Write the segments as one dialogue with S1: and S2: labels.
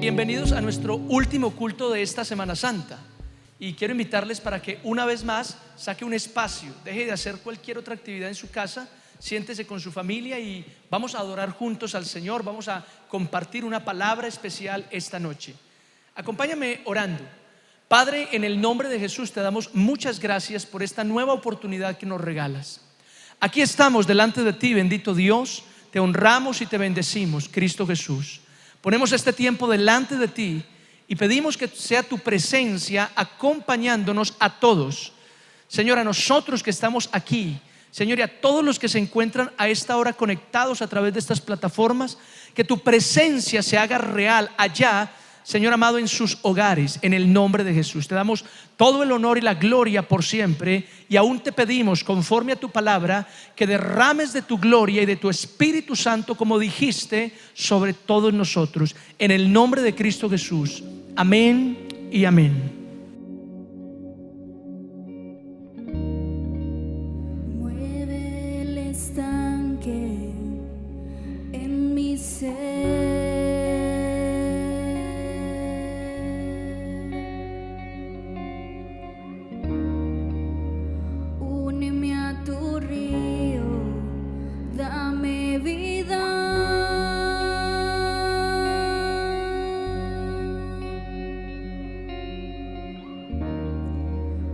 S1: Bienvenidos a nuestro último culto de esta Semana Santa. Y quiero invitarles para que una vez más saque un espacio, deje de hacer cualquier otra actividad en su casa, siéntese con su familia y vamos a adorar juntos al Señor. Vamos a compartir una palabra especial esta noche. Acompáñame orando. Padre, en el nombre de Jesús te damos muchas gracias por esta nueva oportunidad que nos regalas. Aquí estamos delante de ti, bendito Dios, te honramos y te bendecimos, Cristo Jesús. Ponemos este tiempo delante de ti y pedimos que sea tu presencia acompañándonos a todos. Señor, a nosotros que estamos aquí, Señor, y a todos los que se encuentran a esta hora conectados a través de estas plataformas, que tu presencia se haga real allá, Señor amado, en sus hogares, en el nombre de Jesús. Te damos todo el honor y la gloria por siempre, y aún te pedimos, conforme a tu palabra, que derrames de tu gloria y de tu Espíritu Santo, como dijiste, sobre todos nosotros, en el nombre de Cristo Jesús. Amén y amén.
S2: Mueve el estanque en mi ser. Úneme a tu río, dame vida.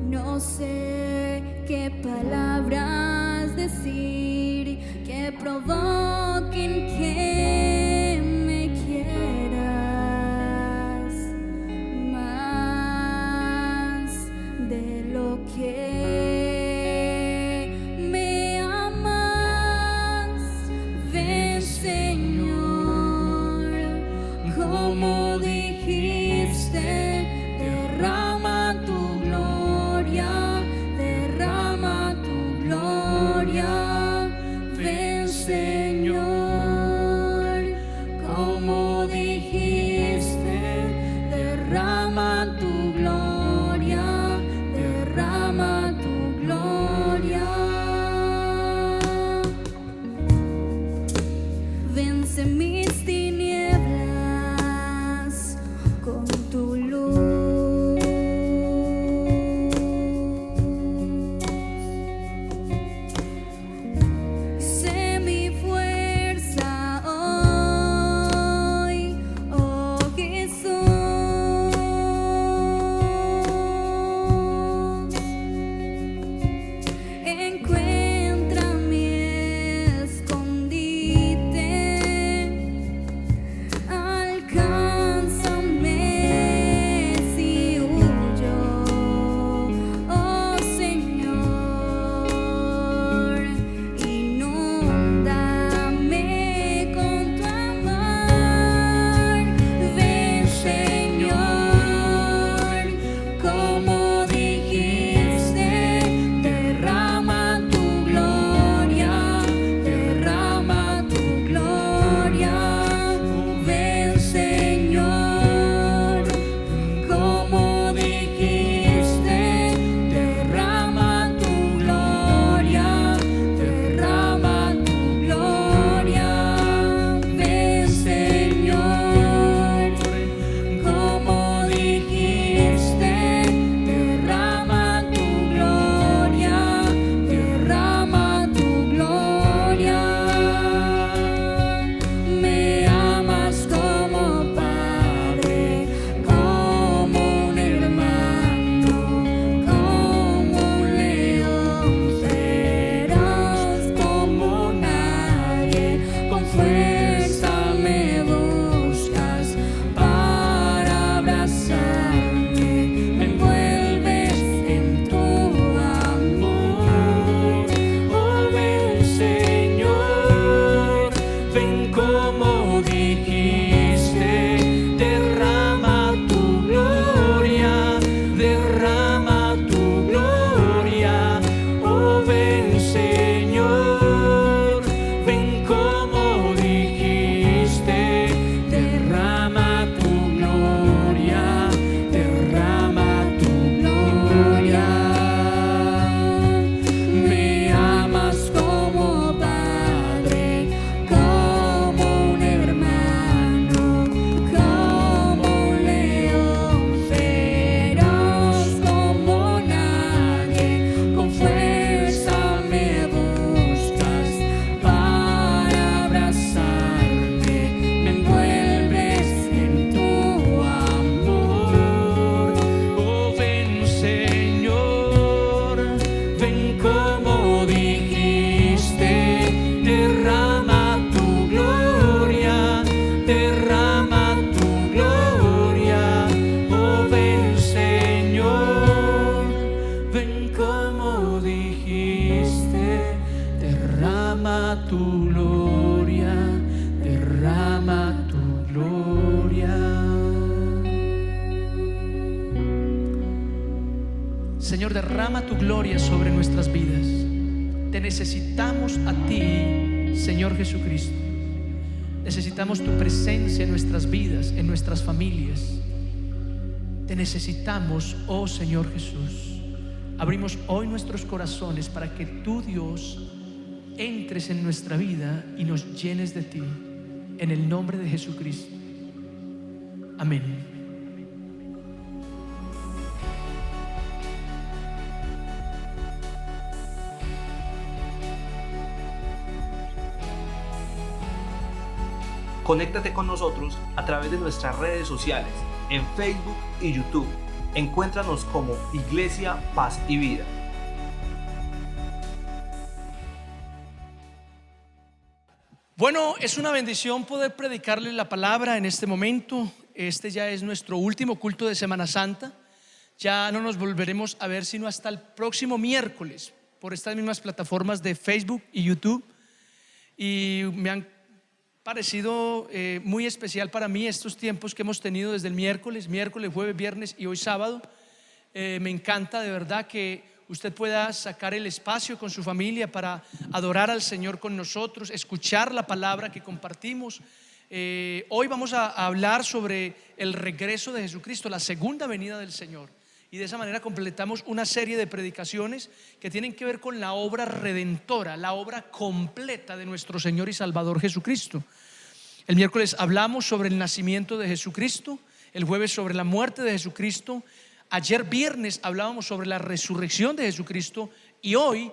S2: No sé qué palabras decir que provoquen que me quieras más de lo que me amas. Ven, Señor, como dijiste, derrama tu gloria, derrama tu gloria. Ven, Señor, como dijiste, derrama tu gloria, derrama tu gloria. Vence mis tinieblas con tu luz. Sé mi fuerza hoy, oh Jesús.
S1: Señor, derrama tu gloria sobre nuestras vidas. Te necesitamos a ti, Señor Jesucristo. Necesitamos tu presencia en nuestras vidas, en nuestras familias. Te necesitamos, oh Señor Jesús. Abrimos hoy nuestros corazones para que tú, Dios, entres en nuestra vida y nos llenes de ti, en el nombre de Jesucristo. Amén.
S3: Conéctate con nosotros a través de nuestras redes sociales, en Facebook y YouTube. Encuéntranos como Iglesia Paz y Vida.
S1: Bueno, es una bendición poder predicarles la palabra en este momento. Este ya es nuestro último culto de Semana Santa. Ya no nos volveremos a ver sino hasta el próximo miércoles por estas mismas plataformas de Facebook y YouTube. Y me han parecido muy especial para mí estos tiempos que hemos tenido desde el miércoles, jueves, viernes y hoy sábado. Me encanta de verdad que usted pueda sacar el espacio con su familia para adorar al Señor con nosotros, escuchar la palabra que compartimos. Hoy vamos a hablar sobre el regreso de Jesucristo, la segunda venida del Señor. Y de esa manera completamos una serie de predicaciones que tienen que ver con la obra redentora, la obra completa de nuestro Señor y Salvador Jesucristo. El miércoles hablamos sobre el nacimiento de Jesucristo, el jueves sobre la muerte de Jesucristo, ayer viernes hablábamos sobre la resurrección de Jesucristo y hoy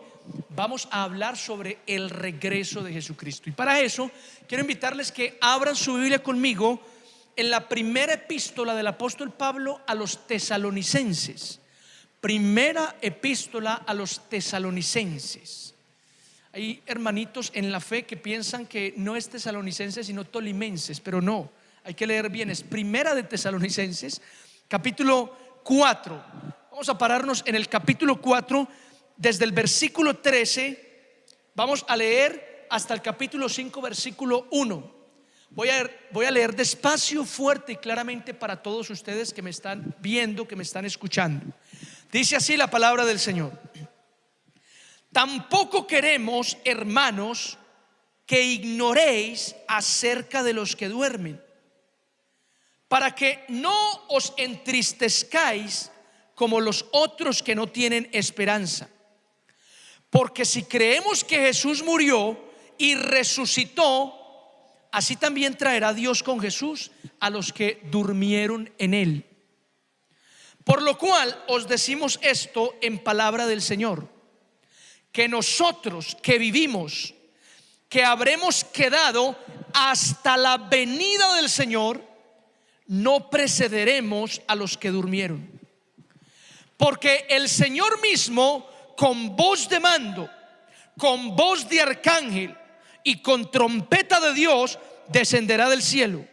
S1: vamos a hablar sobre el regreso de Jesucristo. Y para eso quiero invitarles que abran su Biblia conmigo en la primera epístola del apóstol Pablo a los tesalonicenses. Primera epístola a los tesalonicenses. Hay hermanitos en la fe que piensan que no es tesalonicenses sino tolimenses, pero no, hay que leer bien, es primera de Tesalonicenses, capítulo 4. Vamos a pararnos en el capítulo 4, desde el versículo 13, vamos a leer hasta el capítulo 5, versículo 1. Voy a leer despacio, fuerte y claramente para todos ustedes que me están viendo, que me están escuchando. Dice así la palabra del Señor: tampoco queremos, hermanos, que ignoréis acerca de los que duermen, para que no os entristezcáis como los otros que no tienen esperanza. Porque si creemos que Jesús murió y resucitó, así también traerá Dios con Jesús a los que durmieron en él. Por lo cual os decimos esto en palabra del Señor, que nosotros que vivimos, que habremos quedado hasta la venida del Señor, no precederemos a los que durmieron. Porque el Señor mismo, con voz de mando, con voz de arcángel y con trompeta de Dios, descenderá del cielo,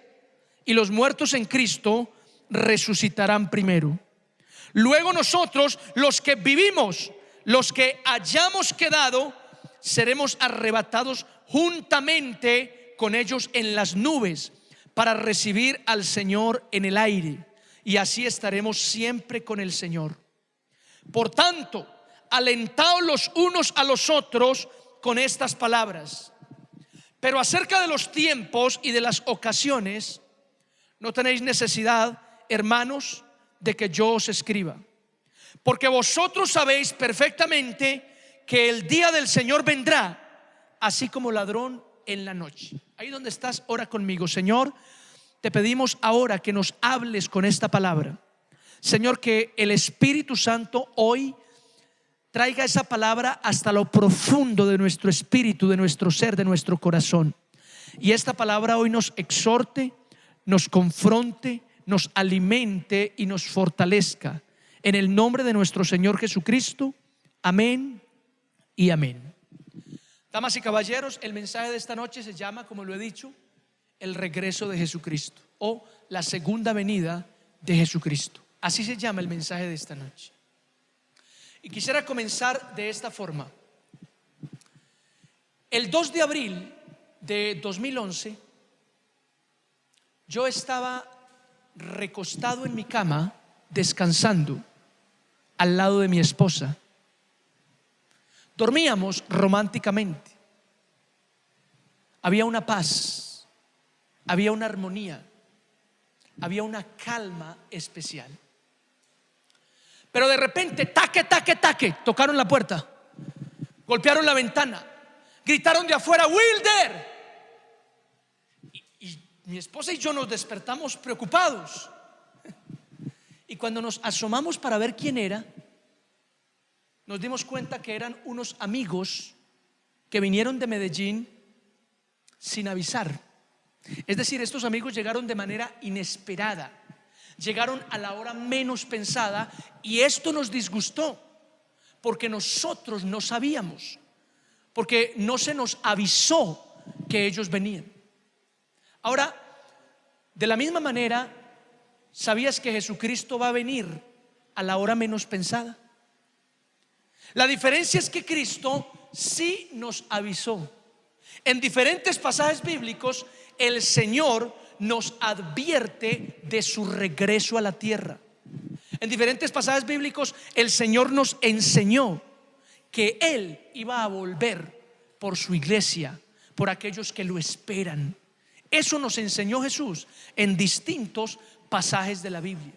S1: y los muertos en Cristo resucitarán primero. Luego nosotros, los que vivimos, los que hayamos quedado, seremos arrebatados juntamente con ellos en las nubes para recibir al Señor en el aire, y así estaremos siempre con el Señor. Por tanto, alentaos los unos a los otros con estas palabras. Pero acerca de los tiempos y de las ocasiones, no tenéis necesidad, hermanos, de que yo os escriba, porque vosotros sabéis perfectamente que el día del Señor vendrá así como ladrón en la noche. Ahí donde estás, ora conmigo. Señor, te pedimos ahora que nos hables con esta palabra. Señor, que el Espíritu Santo hoy traiga esa palabra hasta lo profundo de nuestro espíritu, de nuestro ser, de nuestro corazón. Y esta palabra hoy nos exhorte, nos confronte, nos alimente y nos fortalezca. En el nombre de nuestro Señor Jesucristo. Amén y amén. Damas y caballeros, el mensaje de esta noche se llama, como lo he dicho, el regreso de Jesucristo, o la segunda venida de Jesucristo. Así se llama el mensaje de esta noche. Y quisiera comenzar de esta forma. El 2 de abril de 2011, yo estaba recostado en mi cama, descansando, al lado de mi esposa. Dormíamos románticamente. Había una paz, había una armonía, había una calma especial. Pero de repente, taque, taque, taque, tocaron la puerta, golpearon la ventana, gritaron de afuera: Wilder. Y mi esposa y yo nos despertamos preocupados. Y cuando nos asomamos para ver quién era, nos dimos cuenta que eran unos amigos que vinieron de Medellín sin avisar. Es decir, estos amigos llegaron de manera inesperada, llegaron a la hora menos pensada, y esto nos disgustó porque nosotros no sabíamos, porque no se nos avisó que ellos venían. Ahora, de la misma manera, ¿sabías que Jesucristo va a venir a la hora menos pensada? La diferencia es que Cristo sí nos avisó. En diferentes pasajes bíblicos, el Señor nos advierte de su regreso a la tierra. En diferentes pasajes bíblicos, el Señor nos enseñó que Él iba a volver por su iglesia, por aquellos que lo esperan. Eso nos enseñó Jesús en distintos pasajes de la Biblia.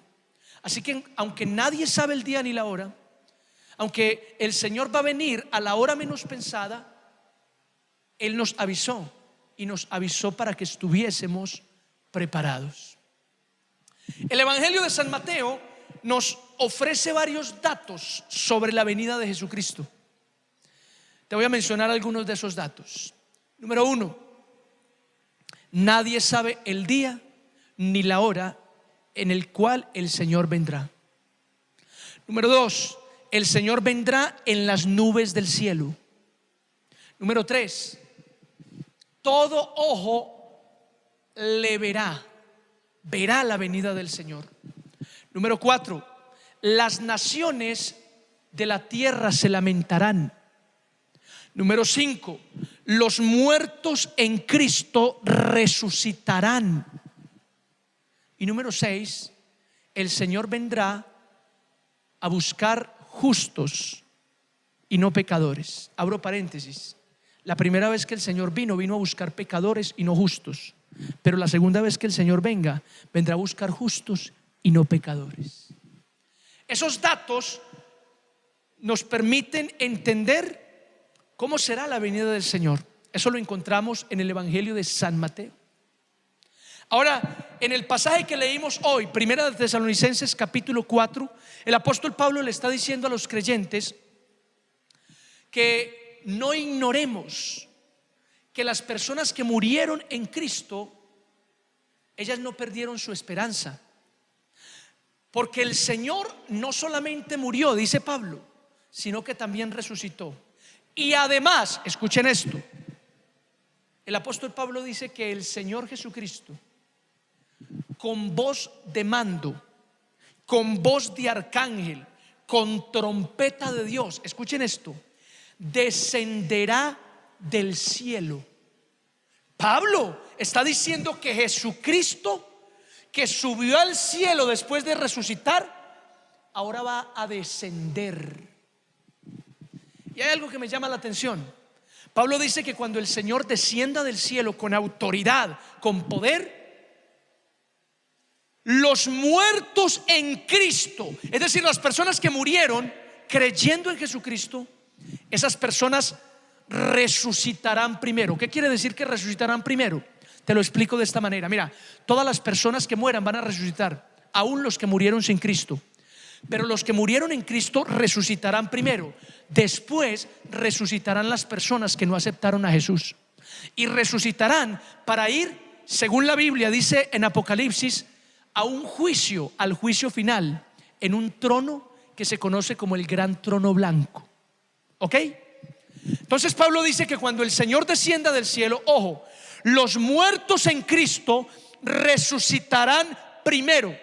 S1: Así que aunque nadie sabe el día ni la hora, aunque el Señor va a venir a la hora menos pensada, Él nos avisó, y nos avisó para que estuviésemos preparados. El Evangelio de San Mateo nos ofrece varios datos sobre la venida de Jesucristo. Te voy a mencionar algunos de esos datos. Número 1, nadie sabe el día ni la hora en el cual el Señor vendrá. Número 2, el Señor vendrá en las nubes del cielo. Número 3, todo ojo le verá la venida del Señor. Número 4, las naciones de la tierra se lamentarán. Número 5, los muertos en Cristo resucitarán. Y número 6, el Señor vendrá a buscar justos y no pecadores. Abro paréntesis. La primera vez que el Señor vino a buscar pecadores y no justos. Pero la segunda vez que el Señor vendrá a buscar justos y no pecadores. Esos datos nos permiten entender cómo será la venida del Señor. Eso lo encontramos en el Evangelio de San Mateo. Ahora, en el pasaje que leímos hoy, Primera de Tesalonicenses capítulo 4, el apóstol Pablo le está diciendo a los creyentes que no ignoremos que las personas que murieron en Cristo, ellas no perdieron su esperanza, porque el Señor no solamente murió, dice Pablo, sino que también resucitó. Y además, escuchen esto, el apóstol Pablo dice que el Señor Jesucristo, con voz de mando, con voz de arcángel, con trompeta de Dios, escuchen esto, descenderá del cielo. Pablo está diciendo que Jesucristo, que subió al cielo después de resucitar, ahora va a descender. Y hay algo que me llama la atención. Pablo dice que cuando el Señor descienda del cielo con autoridad, con poder, los muertos en Cristo, es decir, las personas que murieron creyendo en Jesucristo, esas personas resucitarán primero. ¿Qué quiere decir que resucitarán primero? Te lo explico de esta manera. Mira, todas las personas que mueran van a resucitar, aún los que murieron sin Cristo. Pero los que murieron en Cristo resucitarán primero. Después resucitarán las personas que no aceptaron a Jesús. Y resucitarán para ir, según la Biblia dice en Apocalipsis, a un juicio, al juicio final, en un trono que se conoce como el gran trono blanco. ¿Ok? Entonces Pablo dice que cuando el Señor descienda del cielo, ojo, los muertos en Cristo resucitarán primero.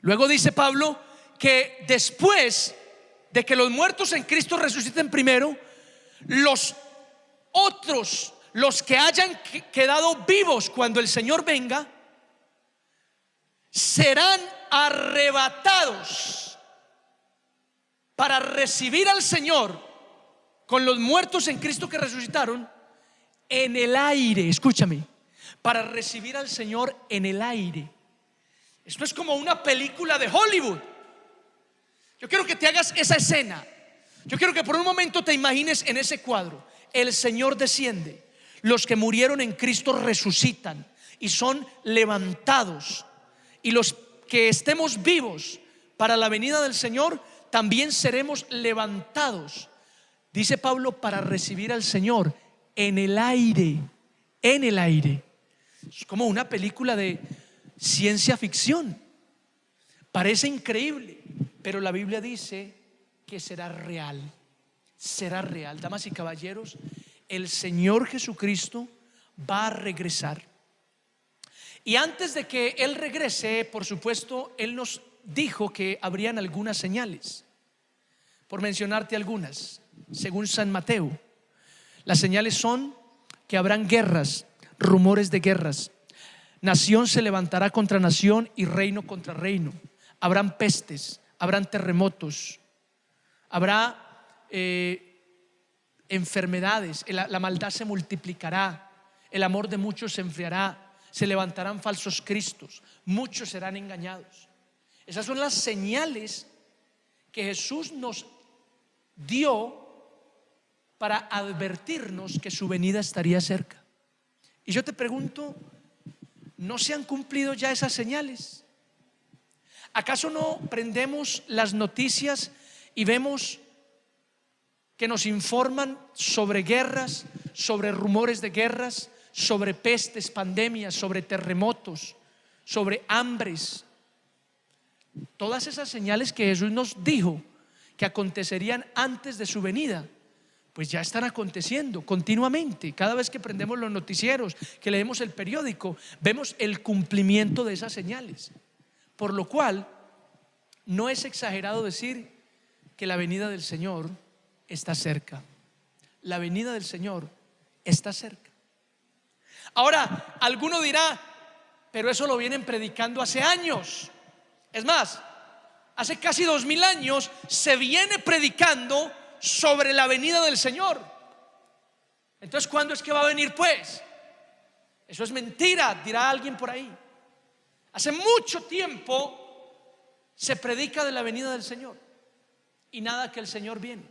S1: Luego dice Pablo que después de que los muertos en Cristo resuciten primero, los otros, los que hayan quedado vivos cuando el Señor venga, serán arrebatados para recibir al Señor con los muertos en Cristo que resucitaron en el aire. Escúchame, para recibir al Señor en el aire. Esto es como una película de Hollywood. Yo quiero que te hagas esa escena. Yo quiero que por un momento te imagines en ese cuadro. El Señor desciende, los que murieron en Cristo resucitan y son levantados, y los que estemos vivos para la venida del Señor también seremos levantados, dice Pablo, para recibir al Señor en el aire. En el aire. Es como una película de ciencia ficción. Parece increíble, pero la Biblia dice que será real. Será real. Damas y caballeros, el Señor Jesucristo va a regresar. Y antes de que Él regrese, por supuesto, Él nos dijo que habrían algunas señales. Por mencionarte algunas, según San Mateo, las señales son que habrán guerras, rumores de guerras. Nación se levantará contra nación y reino contra reino. Habrán pestes, habrán terremotos, habrá enfermedades, la maldad se multiplicará, el amor de muchos se enfriará, se levantarán falsos cristos, muchos serán engañados. Esas son las señales que Jesús nos dio para advertirnos que su venida estaría cerca. Y yo te pregunto, ¿no se han cumplido ya esas señales? ¿Acaso no prendemos las noticias y vemos que nos informan sobre guerras, sobre rumores de guerras, sobre pestes, pandemias, sobre terremotos, sobre hambres? Todas esas señales que Jesús nos dijo que acontecerían antes de su venida, pues ya están aconteciendo continuamente. Cada vez que prendemos los noticieros, que leemos el periódico, vemos el cumplimiento de esas señales. Por lo cual, no es exagerado decir que la venida del Señor está cerca. La venida del Señor está cerca. Ahora, alguno dirá, pero eso lo vienen predicando hace años. Es más, hace casi 2000 años se viene predicando sobre la venida del Señor. Entonces, ¿cuándo es que va a venir pues? Eso es mentira, dirá alguien por ahí. Hace mucho tiempo se predica de la venida del Señor y nada que el Señor viene.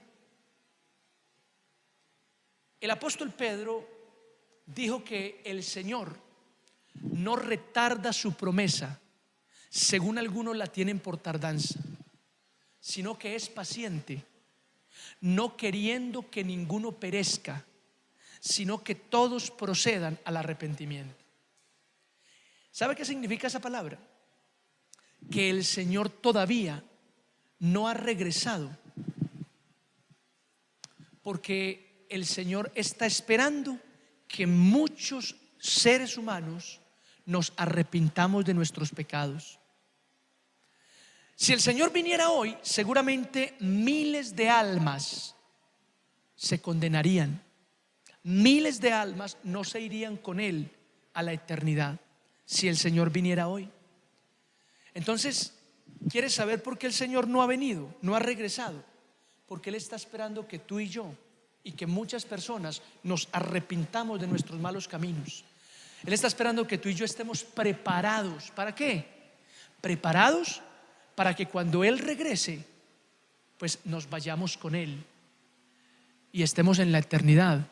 S1: El apóstol Pedro dijo que el Señor no retarda su promesa, según algunos la tienen por tardanza, sino que es paciente, no queriendo que ninguno perezca, sino que todos procedan al arrepentimiento. ¿Sabe qué significa esa palabra? Que el Señor todavía no ha regresado, porque el Señor está esperando que muchos seres humanos nos arrepintamos de nuestros pecados. Si el Señor viniera hoy, seguramente miles de almas se condenarían. Miles de almas no se irían con Él a la eternidad si el Señor viniera hoy. Entonces, ¿quieres saber por qué el Señor no ha venido, no ha regresado? Porque Él está esperando que tú y yo y que muchas personas nos arrepintamos de nuestros malos caminos. Él está esperando que tú y yo estemos preparados. ¿Para qué? Preparados para que cuando Él regrese, pues nos vayamos con Él y estemos en la eternidad,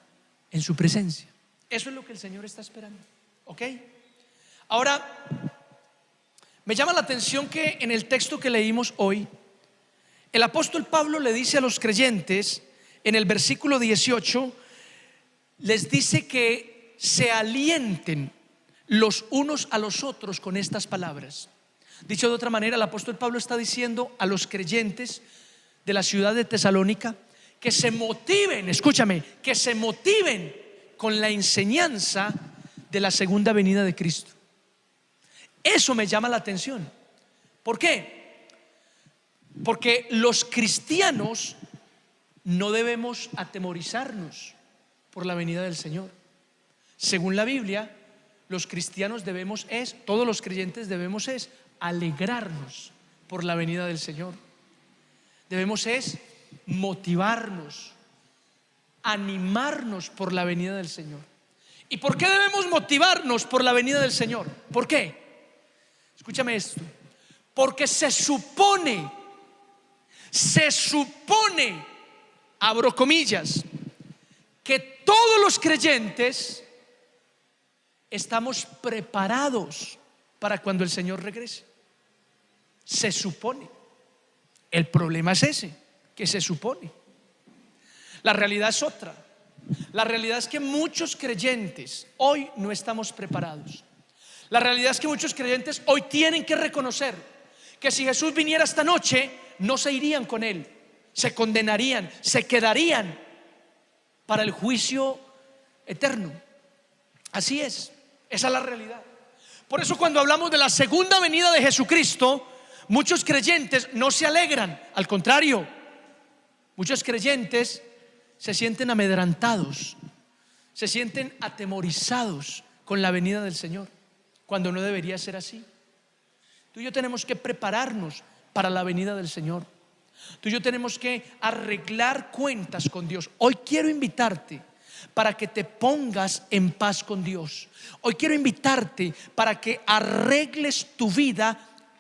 S1: en su presencia. Eso es lo que el Señor está esperando. ¿Ok? Ahora, me llama la atención que en el texto que leímos hoy, el apóstol Pablo le dice a los creyentes, en el versículo 18, les dice que se alienten los unos a los otros con estas palabras. Dicho de otra manera, el apóstol Pablo está diciendo a los creyentes de la ciudad de Tesalónica que se motiven, escúchame, que se motiven con la enseñanza de la segunda venida de Cristo. Eso me llama la atención. ¿Por qué? Porque los cristianos no debemos atemorizarnos por la venida del Señor. Según la Biblia, los cristianos todos los creyentes debemos alegrarnos por la venida del Señor. Debemos es motivarnos, animarnos por la venida del Señor. ¿Y por qué debemos motivarnos por la venida del Señor? ¿Por qué? Escúchame esto. Porque se supone, abro comillas, que todos los creyentes estamos preparados para cuando el Señor regrese. Se supone. El problema es ese, que se supone. La realidad es otra. La realidad es que muchos creyentes hoy no estamos preparados. La realidad es que muchos creyentes hoy tienen que reconocer que si Jesús viniera esta noche, no se irían con Él, se condenarían, se quedarían para el juicio eterno. Así es, esa es la realidad. Por eso cuando hablamos de la segunda venida de Jesucristo, muchos creyentes no se alegran, al contrario, muchos creyentes se sienten amedrentados, se sienten atemorizados con la venida del Señor, cuando no debería ser así. Tú y yo tenemos que prepararnos para la venida del Señor. Tú y yo tenemos que arreglar cuentas con Dios. Hoy quiero invitarte para que te pongas en paz con Dios. Hoy quiero invitarte para que arregles tu vida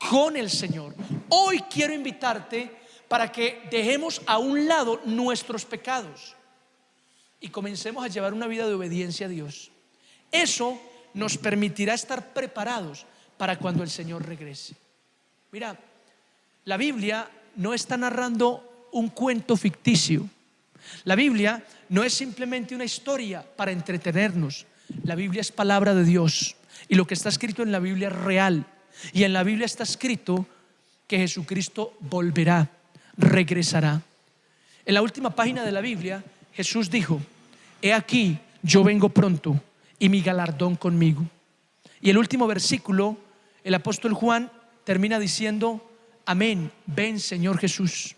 S1: con el Señor. Hoy quiero invitarte para que dejemos a un lado nuestros pecados y comencemos a llevar una vida de obediencia a Dios. Eso nos permitirá estar preparados para cuando el Señor regrese. Mira, la Biblia no está narrando un cuento ficticio. La Biblia no es simplemente una historia para entretenernos. La Biblia es palabra de Dios, y lo que está escrito en la Biblia es real. Y en la Biblia está escrito que Jesucristo volverá, regresará. En la última página de la Biblia, Jesús dijo: he aquí, yo vengo pronto, y mi galardón conmigo. Y el último versículo, el apóstol Juan termina diciendo: amén, ven Señor Jesús.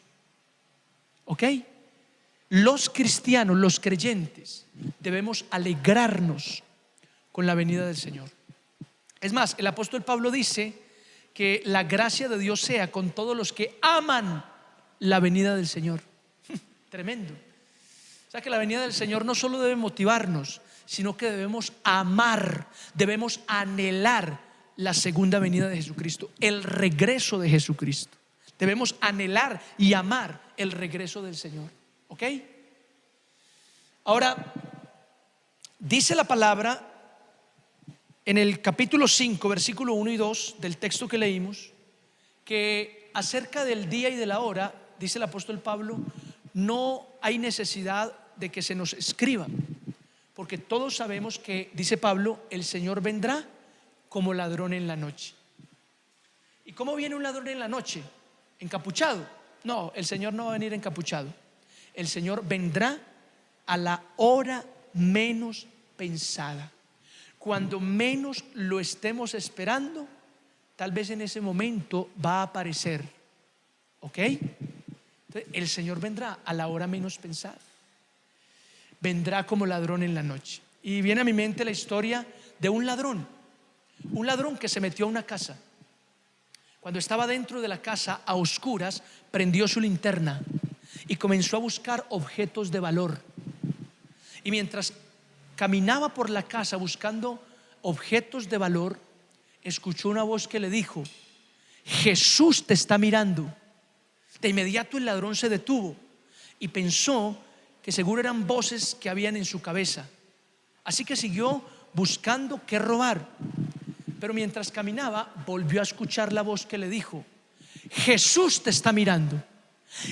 S1: ¿Ok? Los cristianos, los creyentes, debemos alegrarnos con la venida del Señor. Es más, el apóstol Pablo dice que la gracia de Dios sea con todos los que aman la venida del Señor. Tremendo. O sea que la venida del Señor no solo debe motivarnos, sino que debemos amar, debemos anhelar la segunda venida de Jesucristo, el regreso de Jesucristo. Debemos anhelar y amar el regreso del Señor. ¿Ok? Ahora, dice la palabra en el capítulo 5, versículo 1 y 2 del texto que leímos, que acerca del día y de la hora, dice el apóstol Pablo, no hay necesidad de que se nos escriba, porque todos sabemos que, dice Pablo, el Señor vendrá como ladrón en la noche. ¿Y cómo viene un ladrón en la noche? ¿Encapuchado? No, el Señor no va a venir encapuchado. El Señor vendrá a la hora menos pensada. Cuando menos lo estemos esperando, tal vez en ese momento va a aparecer. ¿Ok? Entonces, el Señor vendrá a la hora menos pensada. Vendrá como ladrón en la noche. Y viene a mi mente la historia de un ladrón que se metió a una casa. Cuando estaba dentro de la casa a oscuras, prendió su linterna y comenzó a buscar objetos de valor. Y mientras caminaba por la casa buscando objetos de valor, escuchó una voz que le dijo: Jesús te está mirando. De inmediato el ladrón se detuvo y pensó que seguro eran voces que habían en su cabeza. Así que siguió buscando qué robar. Pero mientras caminaba, volvió a escuchar la voz que le dijo: Jesús te está mirando.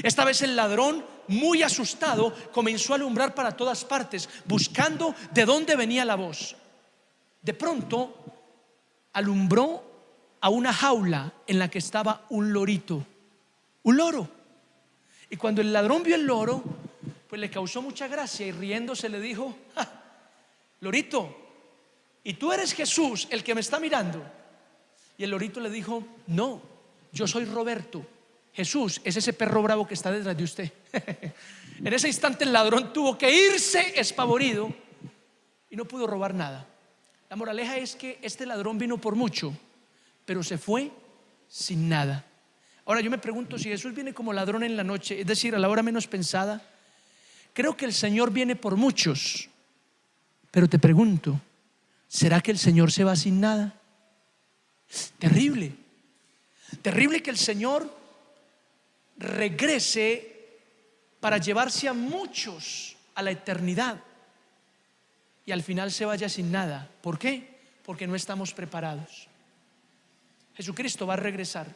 S1: Esta vez el ladrón, muy asustado, comenzó a alumbrar para todas partes, buscando de dónde venía la voz. De pronto, alumbró a una jaula en la que estaba un lorito, un loro. Y cuando el ladrón vio el loro, pues le causó mucha gracia, y riéndose le dijo: lorito, ¿y tú eres Jesús, el que me está mirando? Y el lorito le dijo: no, yo soy Roberto. Jesús es ese perro bravo que está detrás de usted. En ese instante el ladrón tuvo que irse espavorido y no pudo robar nada. La moraleja es que este ladrón vino por mucho, pero se fue sin nada. Ahora yo me pregunto, si Jesús viene como ladrón en la noche, es decir, a la hora menos pensada, creo que el Señor viene por muchos, pero te pregunto, ¿será que el Señor se va sin nada? Terrible, terrible que el Señor regrese para llevarse a muchos a la eternidad y al final se vaya sin nada. ¿Por qué? Porque no estamos preparados. Jesucristo va a regresar.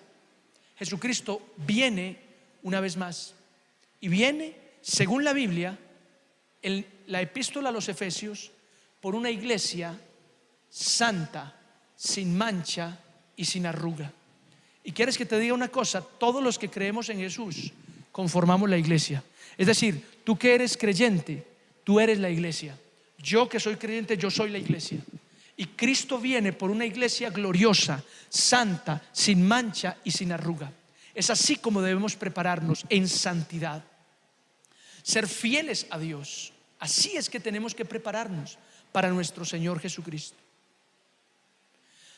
S1: Jesucristo viene una vez más y viene, según la Biblia, en la epístola a los Efesios, por una iglesia santa, sin mancha y sin arruga. Y quieres que te diga una cosa, todos los que creemos en Jesús conformamos la iglesia. Es decir, tú que eres creyente, tú eres la iglesia. Yo que soy creyente, yo soy la iglesia. Y Cristo viene por una iglesia gloriosa, santa, sin mancha y sin arruga. Es así como debemos prepararnos en santidad, ser fieles a Dios. Así es que tenemos que prepararnos para nuestro Señor Jesucristo.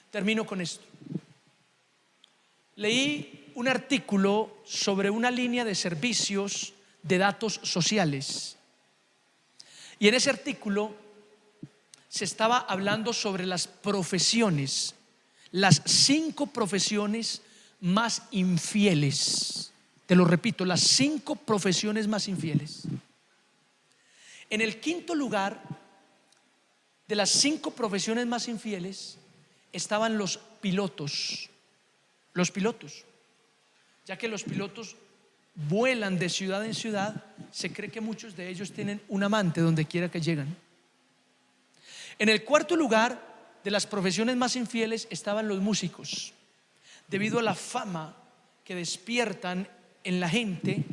S1: Termino con esto. Leí un artículo sobre una línea de servicios de datos sociales. Y en ese artículo se estaba hablando sobre las profesiones, las 5 profesiones más infieles. Te lo repito, las 5 profesiones más infieles. En el 5º lugar de las 5 profesiones más infieles estaban los pilotos. Los pilotos, ya que los pilotos vuelan de ciudad en ciudad, se cree que muchos de ellos tienen un amante donde quiera que llegan. En el 4º lugar de las profesiones más infieles estaban los músicos, debido a la fama que despiertan en la gente,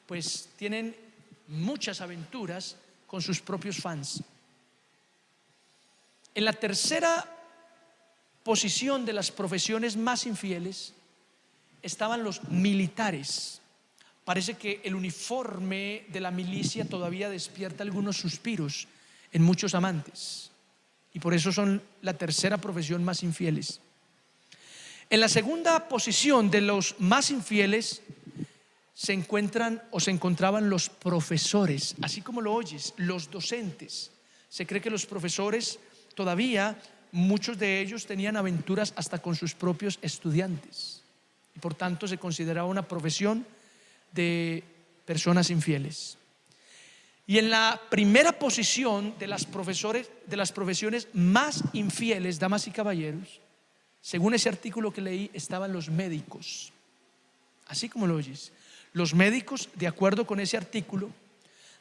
S1: pues tienen muchas aventuras con sus propios fans. En la 3ª posición de las profesiones más infieles estaban los militares. Parece que el uniforme de la milicia todavía despierta algunos suspiros en muchos amantes, y por eso son la 3ª profesión más infieles. En la 2ª posición de los más infieles se encontraban los profesores, así como lo oyes, los docentes. Se cree que los profesores todavía, muchos de ellos tenían aventuras hasta con sus propios estudiantes, y por tanto se consideraba una profesión de personas infieles. Y en la primera posición de las profesiones más infieles, damas y caballeros, según ese artículo que leí, estaban los médicos. Así como lo oyes, los médicos, de acuerdo con ese artículo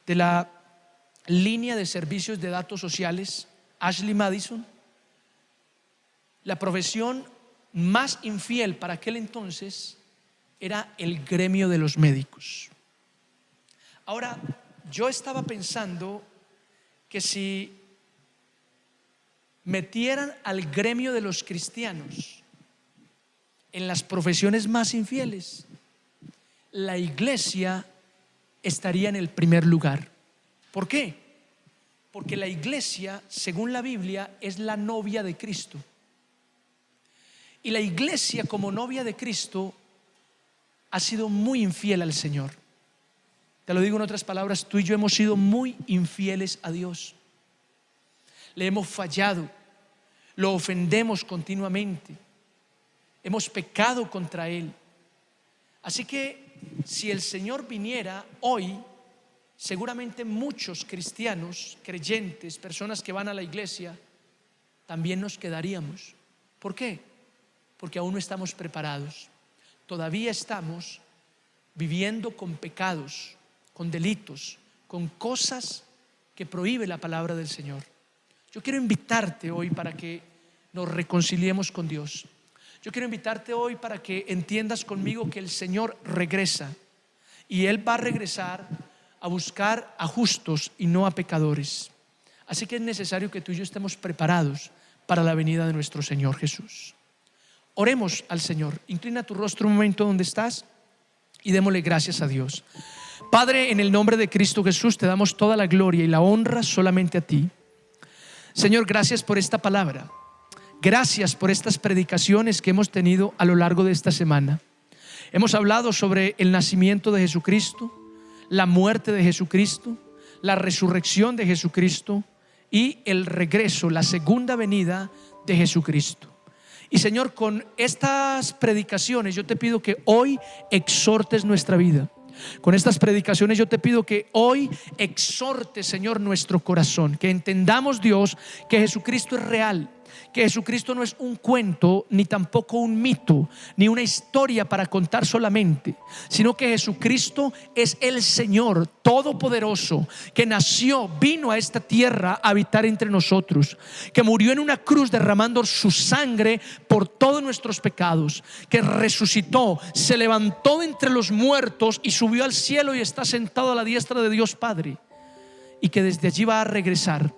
S1: de la línea de servicios de datos sociales Ashley Madison, la profesión más infiel para aquel entonces era el gremio de los médicos. Ahora, yo estaba pensando que si metieran al gremio de los cristianos en las profesiones más infieles, la iglesia estaría en el primer lugar. ¿Por qué? Porque la iglesia, según la Biblia, es la novia de Cristo. Y la iglesia, como novia de Cristo, ha sido muy infiel al Señor. Te lo digo en otras palabras, tú y yo hemos sido muy infieles a Dios. Le hemos fallado, lo ofendemos continuamente, hemos pecado contra Él. Así que si el Señor viniera hoy, seguramente muchos cristianos, creyentes, personas que van a la iglesia, también nos quedaríamos. ¿Por qué? Porque aún no estamos preparados. Todavía estamos viviendo con pecados, con delitos, con cosas que prohíbe la palabra del Señor. Yo quiero invitarte hoy para que nos reconciliemos con Dios. Yo quiero invitarte hoy para que entiendas conmigo que el Señor regresa, y Él va a regresar a buscar a justos y no a pecadores. Así que es necesario que tú y yo estemos preparados para la venida de nuestro Señor Jesús. Oremos al Señor. Inclina tu rostro un momento donde estás y démosle gracias a Dios. Padre, en el nombre de Cristo Jesús te damos toda la gloria y la honra solamente a ti. Señor, gracias por esta palabra. Gracias por estas predicaciones que hemos tenido a lo largo de esta semana. Hemos hablado sobre el nacimiento de Jesucristo, la muerte de Jesucristo, la resurrección de Jesucristo y el regreso, la segunda venida de Jesucristo. Y Señor, con estas predicaciones yo te pido que hoy exhortes nuestra vida. Con estas predicaciones yo te pido que hoy exhortes, Señor, nuestro corazón, que entendamos, Dios, que Jesucristo es real, que Jesucristo no es un cuento, ni tampoco un mito, ni una historia para contar solamente, sino que Jesucristo es el Señor todopoderoso, que nació, vino a esta tierra a habitar entre nosotros, que murió en una cruz derramando su sangre por todos nuestros pecados, que resucitó, se levantó de entre los muertos y subió al cielo y está sentado a la diestra de Dios Padre, y que desde allí va a regresar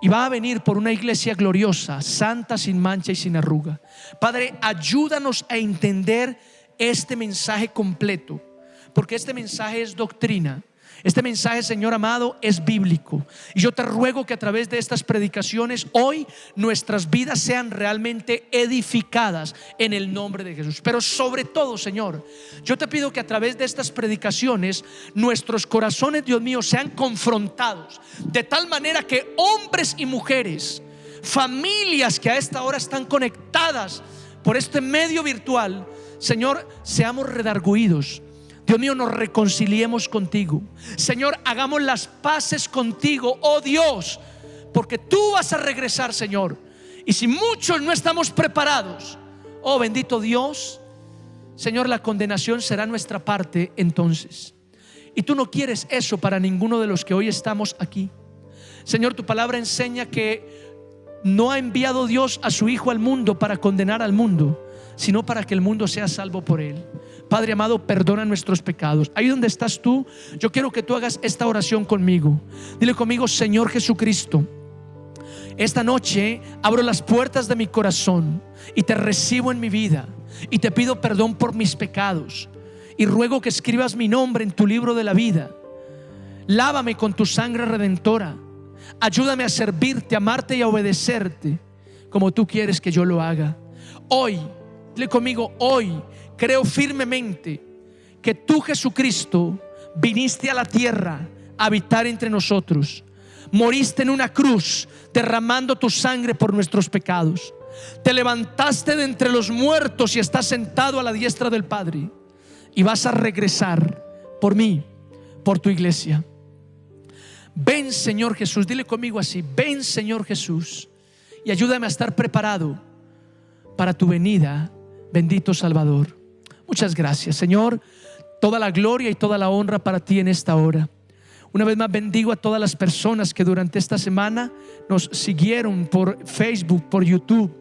S1: y va a venir por una iglesia gloriosa, santa, sin mancha y sin arruga. Padre, ayúdanos a entender este mensaje completo, porque este mensaje es doctrina. Este mensaje, Señor amado, es bíblico. Y yo te ruego que a través de estas predicaciones hoy nuestras vidas sean realmente edificadas en el nombre de Jesús. Pero sobre todo, Señor, yo te pido que a través de estas predicaciones nuestros corazones, Dios mío, sean confrontados de tal manera que hombres y mujeres, familias que a esta hora están conectadas por este medio virtual, Señor, seamos redarguidos. Dios mío, nos reconciliemos contigo. Señor, hagamos las paces contigo, oh Dios, porque tú vas a regresar, Señor. Y si muchos no estamos preparados, oh bendito Dios, Señor, la condenación será nuestra parte entonces. Y tú no quieres eso para ninguno de los que hoy estamos aquí. Señor, tu palabra enseña que no ha enviado Dios a su Hijo al mundo para condenar al mundo, sino para que el mundo sea salvo por él. Padre amado, perdona nuestros pecados. Ahí donde estás tú, yo quiero que tú hagas esta oración conmigo. Dile conmigo: Señor Jesucristo, esta noche abro las puertas de mi corazón y te recibo en mi vida, y te pido perdón por mis pecados, y ruego que escribas mi nombre en tu libro de la vida. Lávame con tu sangre redentora. Ayúdame a servirte, a amarte y a obedecerte como tú quieres que yo lo haga. Hoy, dile conmigo, hoy creo firmemente que tú, Jesucristo, viniste a la tierra a habitar entre nosotros. Moriste en una cruz derramando tu sangre por nuestros pecados. Te levantaste de entre los muertos y estás sentado a la diestra del Padre, y vas a regresar por mí, por tu iglesia. Ven, Señor Jesús, dile conmigo así: ven, Señor Jesús, y ayúdame a estar preparado para tu venida, bendito Salvador. Muchas gracias, Señor. Toda la gloria y toda la honra para ti en esta hora. Una vez más bendigo a todas las personas que durante esta semana nos siguieron por Facebook, por YouTube,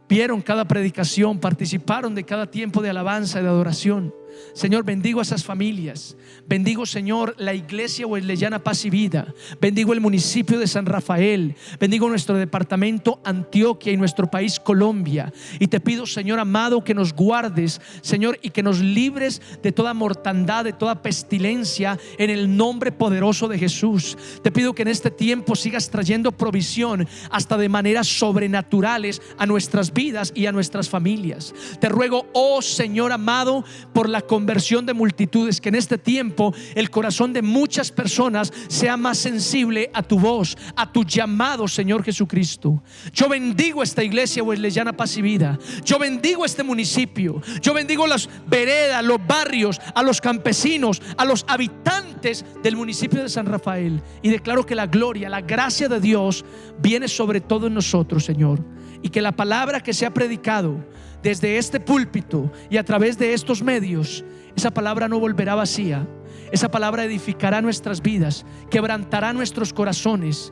S1: vieron cada predicación, participaron de cada tiempo de alabanza y de adoración. Señor, bendigo a esas familias. Bendigo, Señor, la iglesia Wesleyana Paz y Vida. Bendigo el municipio de San Rafael. Bendigo nuestro departamento Antioquia y nuestro país Colombia. Y te pido, Señor amado, que nos guardes, Señor, y que nos libres de toda mortandad, de toda pestilencia, en el nombre poderoso de Jesús. Te pido que en este tiempo sigas trayendo provisión hasta de maneras sobrenaturales a nuestras vidas y a nuestras familias. Te ruego, oh Señor amado, por la conversión de multitudes, que en este tiempo el corazón de muchas personas sea más sensible a tu voz, a tu llamado, Señor Jesucristo. Yo bendigo esta iglesia Wesleyana Paz y Vida. Yo bendigo este municipio. Yo bendigo las veredas, los barrios, a los campesinos, a los habitantes del municipio de San Rafael, y declaro que la gloria, la gracia de Dios viene sobre todos nosotros, Señor, y que la palabra que se ha predicado desde este púlpito y a través de estos medios, esa palabra no volverá vacía. Esa palabra edificará nuestras vidas, quebrantará nuestros corazones,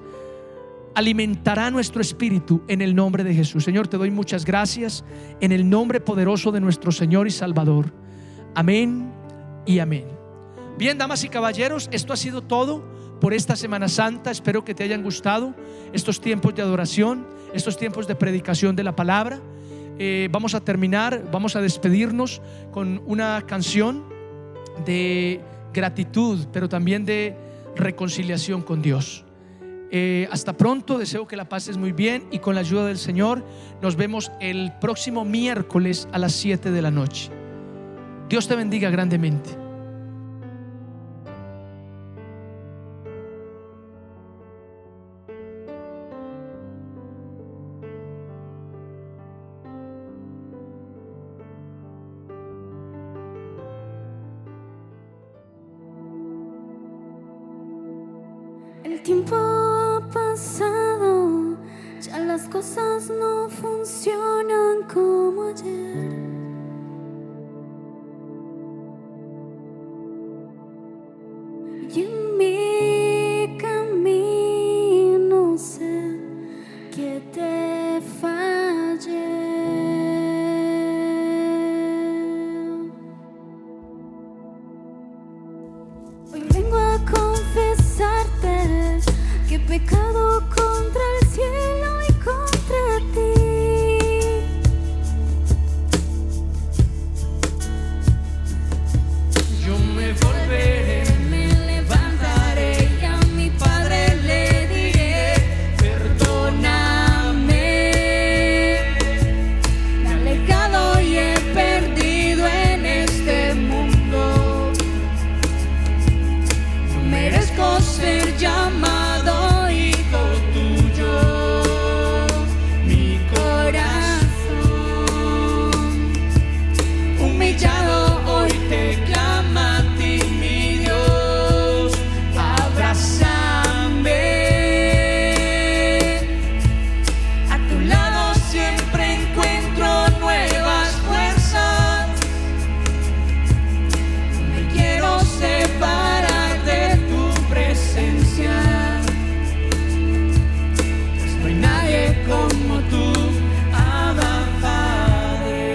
S1: alimentará nuestro espíritu en el nombre de Jesús. Señor, te doy muchas gracias en el nombre poderoso de nuestro Señor y Salvador. Amén y amén. Bien, damas y caballeros, esto ha sido todo por esta Semana Santa. Espero que te hayan gustado estos tiempos de adoración, estos tiempos de predicación de la palabra. Vamos a terminar, vamos a despedirnos con una canción de gratitud, pero también de reconciliación con Dios. Hasta pronto, deseo que la pases muy bien y con la ayuda del Señor nos vemos el próximo miércoles a las 7 de la noche. Dios te bendiga grandemente.
S2: El tiempo ha pasado, ya las cosas no funcionan como ayer. Y en mi camino sé que te fallé. Hoy vengo a confesarte que he pecado contra el cielo y contra ti.
S1: Yo me volveré,
S2: Me levantaré y a mi Padre le diré: perdóname. Me he alejado y he perdido en este mundo. No merezco ser llamado hijo tuyo. Mi corazón humillado hoy te clama a ti, mi Dios. Abrázame. A tu lado siempre encuentro nuevas fuerzas. No me quiero separar de tu presencia. Pues no hay nadie como tú, Abba Padre.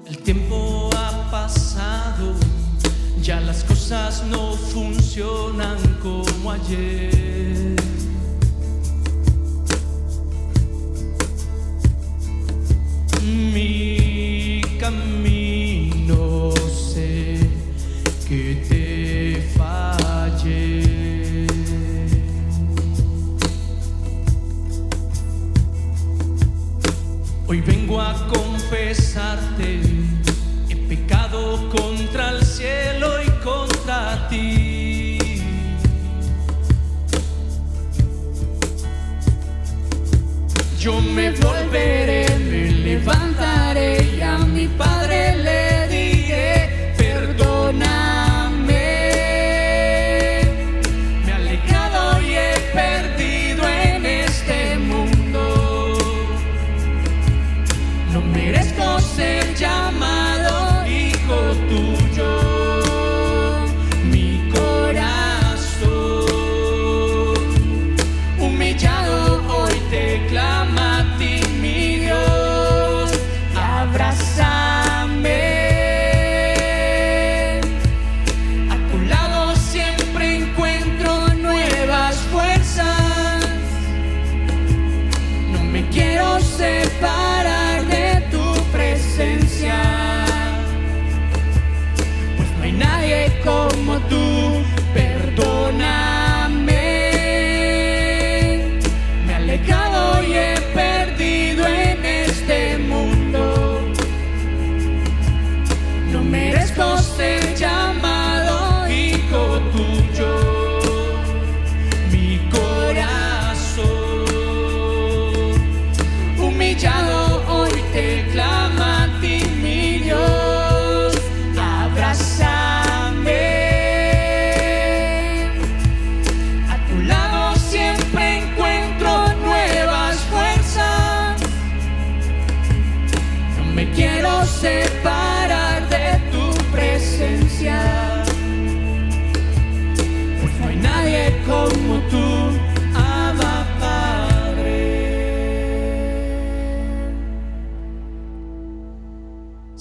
S1: el tiempo ha pasado, ya las cosas no funcionan como ayer. Mi camino sé que te fallé. Hoy vengo a confesarte, he pecado contra el cielo y contra ti. Yo me volveré, me levantaré y a mi Padre le diré: perdóname. Me he alejado y he perdido en este mundo. No merezco ser llamado hijo tuyo. Mi corazón humillado hoy te clama a ti, mi Dios. Abrázame.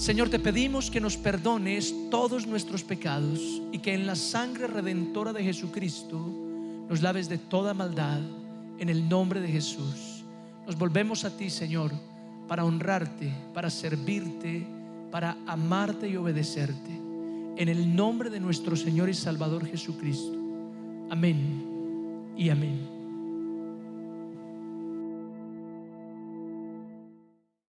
S1: Señor, te pedimos que nos perdones todos nuestros pecados y que en la sangre redentora de Jesucristo nos laves de toda maldad. En el nombre de Jesús nos volvemos a ti, Señor, para honrarte, para servirte, para amarte y obedecerte. En el nombre de nuestro Señor y Salvador Jesucristo. Amén y amén.